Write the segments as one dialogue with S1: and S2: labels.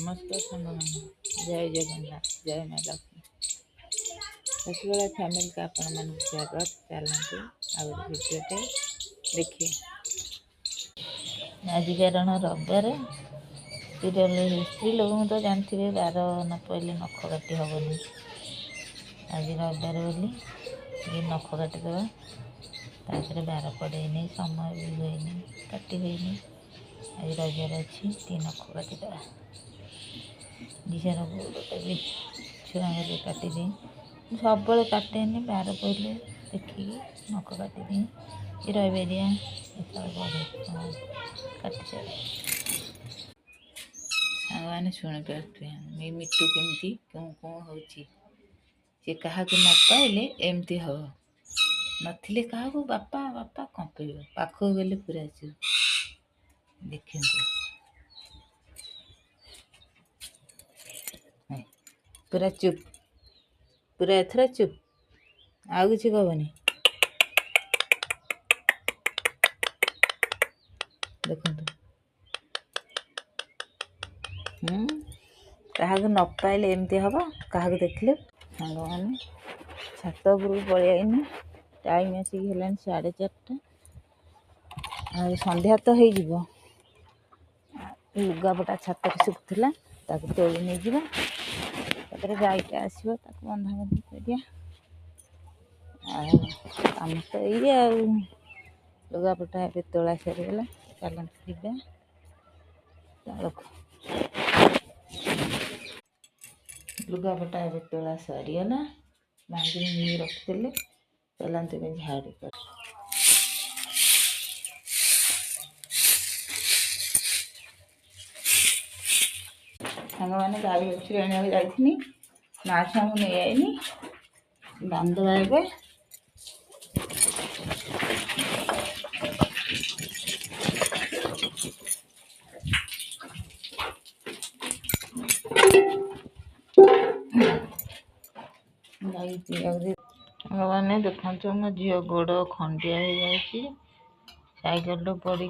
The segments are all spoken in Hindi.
S1: नमस्कार सामने जय जगन्नाथ जय माँ लक्ष्मी ससुराल फैमिली का आपण मन स्वागत। चलते आगे भिडियोटे देखिए। आज कारण रविवार सीरियल स्त्री लोग तो जानते बार न पड़े नख काटी हेनी। आज रविवार बोली ये नख काटिदेवा तापर बार पड़े समय भी हुए काटी हुए। आज रविवार अच्छी टी नख काटिदेवा झीर गोटे भी छुआ काटिदे सब काटेनि बार पड़े देखिए नख काटिदे रविवारिया बढ़े काटी सारे सांग मैंने शुणी पारे मिट्टू केमती क्यों कौन हो सी क्या न पाइले एमती हम नथिले क्या बापा बापा कंपे पाख गले पूरा देखिए पूरा चुप पूरा एथर चुप आउ कि कहनी। देखो क्या न पाइले एमती हम क्या देखले सांग मैंने छात उपरକୁ पलैनी टाइम आसिक है 4:30 आ संध्या तो हो लुगापटा छात शुखुला तोली नहीं जा गाईटे आसो बंधा बंधी कर आम तो ये लुगापटा ए तोला सरीगला चलते तलक लुगापटा ए तोला सरीगला बांधी रखिले चलते झाड़ू कर सांग मैंने गाड़ी अच्छी आने जाइनी ना छुआ नहीं आईनी बांधवा ए मैंने देखो मो झी गोड़ खंडिया हो साइकेल पड़ी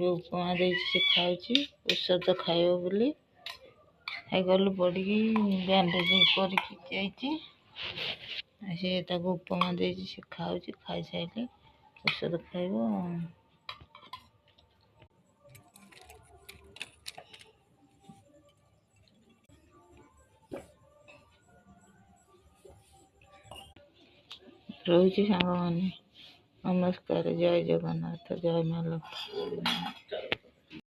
S1: उपमा दे खाऊ औषध खाइब बोली साइकेल पड़ी बैंडेज करके उपमा दे खाऊ खाई सारे औषध खाइब। रोचे सांग मैंने नमस्कार जय जगन्नाथ जय माँ लक्ष्मी।